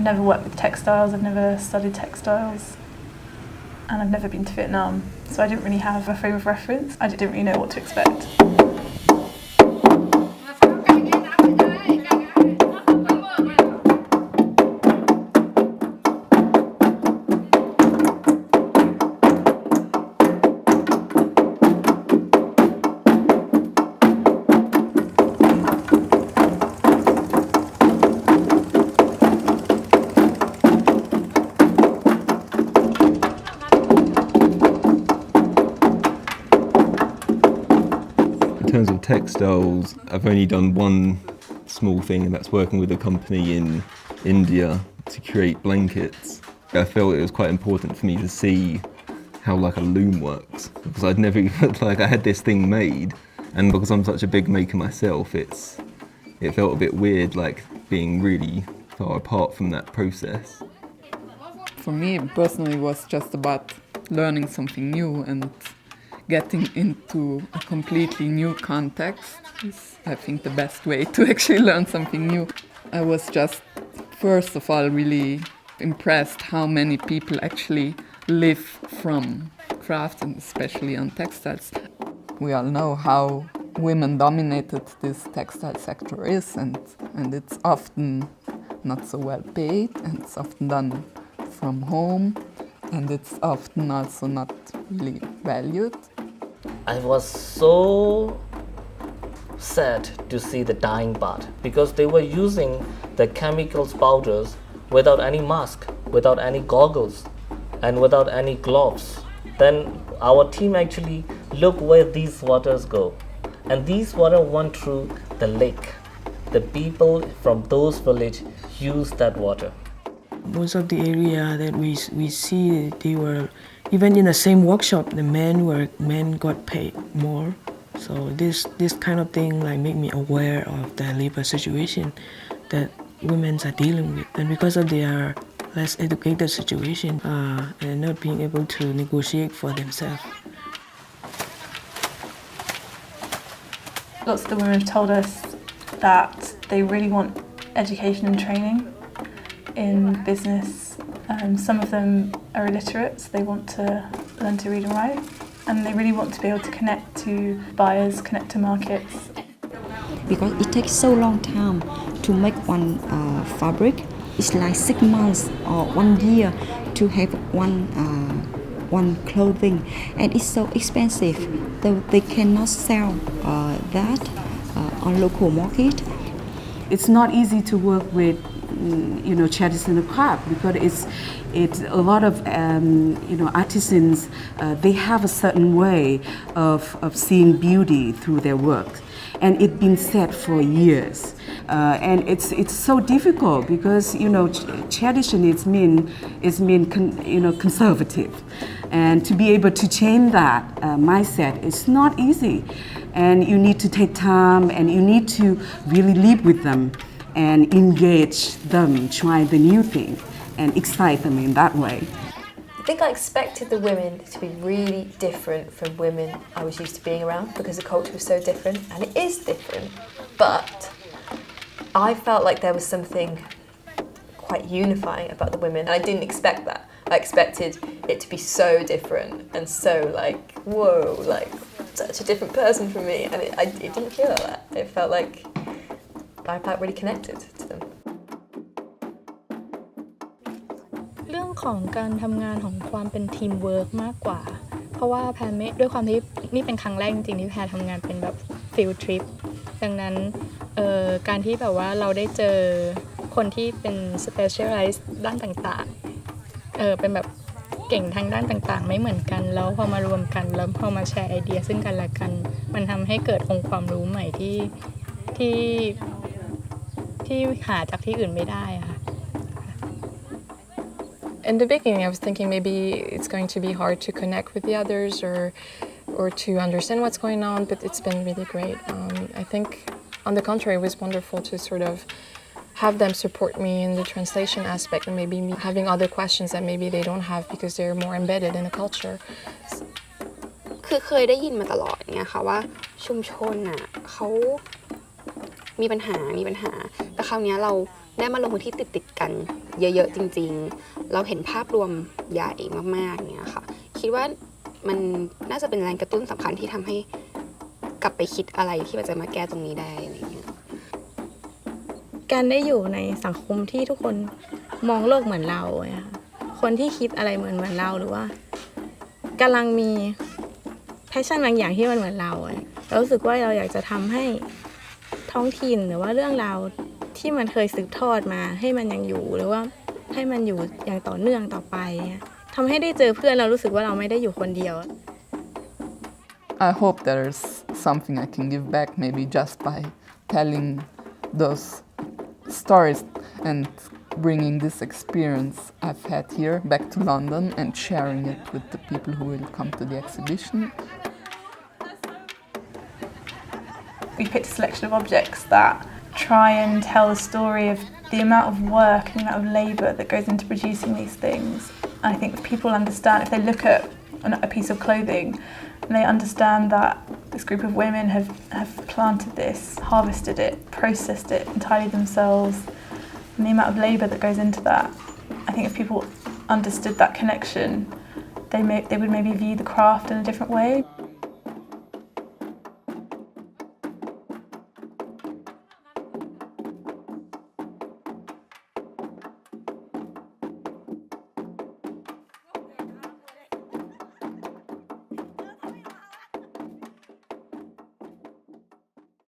I've never worked with textiles, I've never studied textiles, and I've never been to Vietnam, so I didn't really have a frame of reference. I didn't really know what to expect. In terms of textiles, I've only done one small thing, and that's working with a company in India to create blankets. I felt it was quite important for me to see how like a loom works, because I'd never even, I had this thing made, and because I'm such a big maker myself, it felt a bit weird, like being really far apart from that process. For me personally, it was just about learning something new, and getting into a completely new context is, I think, the best way to actually learn something new. I was just, first of all, really impressed how many people actually live from craft, and especially on textiles. We all know how women-dominated this textile sector is, and it's often not so well paid, and it's often done from home, and it's often also not really valued. I was so sad to see the dyeing part, because they were using the chemicals powders without any mask, without any goggles, and without any gloves. Then our team actually looked where these waters go, and these water went through the lake. The people from those villages use that water. Most of the area that we see, they were, even in the same workshop, the men got paid more. So this kind of thing like make me aware of the labor situation that women are dealing with, and because of their less educated situation and not being able to negotiate for themselves. Lots of the women have told us that they really want education and training in business. Some of them are illiterate, so they want to learn to read and write, and they really want to be able to connect to buyers, connect to markets. Because it takes so long time to make one fabric. It's like 6 months or 1 year to have one clothing, and it's so expensive. They cannot sell that on local market. It's not easy to work with traditional craft, because it's a lot of artisans. They have a certain way of seeing beauty through their work, and it's been said for years. And it's so difficult because tradition is conservative, and to be able to change that mindset is not easy, and you need to take time, and you need to really live with them and engage them, try the new thing, and excite them in that way. I think I expected the women to be really different from women I was used to being around, because the culture was so different, and it is different. But I felt like there was something quite unifying about the women, and I didn't expect that. I expected it to be so different and so like, whoa, like such a different person from me, and it didn't feel like that. It felt like I felt really connected to them. เรื่องของการทำงานของความเป็นทีมเวิร์กมากกว่าเพราะว่าแพรไม่ด้วยความที่นี่เป็นครั้งแรกจริงๆที่แพรทำงานเป็นแบบฟิลทริปดังนั้นการที่แบบว่าเราได้เจอคนที่เป็น specialize ด้านต่างๆเป็นแบบเก่งทางด้านต่างๆไม่เหมือนกันแล้วพอมารวมกันแล้วพอมาแชร์ไอเดียซึ่งกันและกันมันทำให้เกิดองค์ความรู้ใหม่ที่หาจากที่อื่นไม่ได้ค่ะ In the beginning, I was thinking maybe it's going to be hard to connect with the others or to understand what's going on, but it's been really great. I think, on the contrary, it was wonderful to sort of have them support me in the translation aspect, and maybe me having other questions that maybe they don't have because they're more embedded in the culture. คือเคยได้ยินมาตลอดไงค่ะว่าชุมชนน่ะเขามีปัญหาแต่คราวนี้เราได้มาลงพื้นที่ติดกัน เยอะๆจริงๆเราเห็นภาพรวมใหญ่มากๆเนี่ยค่ะคิดว่ามันน่าจะเป็นแรงกระตุ้นสำคัญที่ทำให้กลับไปคิดอะไรที่มันจะมาแก้ตรงนี้ได้อะไรเงี้ย การได้อยู่ในสังคมที่ทุกคนมองโลกเหมือนเราอะค่ะคนที่คิดอะไรเหมือนเราหรือว่ากำลังมีแพชชั่นบางอย่างที่มันเหมือนเราเรารู้สึกว่าเราอยากจะทำให้ท้องถิ่นหรือว่าเรื่องราวที่มันเคยสืบทอดมาให้มันยังอยู่หรือว่าให้มันอยู่อย่างต่อเนื่องต่อไปทำให้ได้เจอเพื่อนเรารู้สึกว่าเราไม่ได้อยู่คนเดียว I hope there's something I can give back, maybe just by telling those stories and bringing this experience I've had here back to London and sharing it with the people who will come to the exhibition. We picked a selection of objects that try and tell the story of the amount of work and the amount of labour that goes into producing these things. And I think if people understand, if they look at a piece of clothing and they understand that this group of women have planted this, harvested it, processed it entirely themselves, and the amount of labour that goes into that, I think if people understood that connection, they would maybe view the craft in a different way.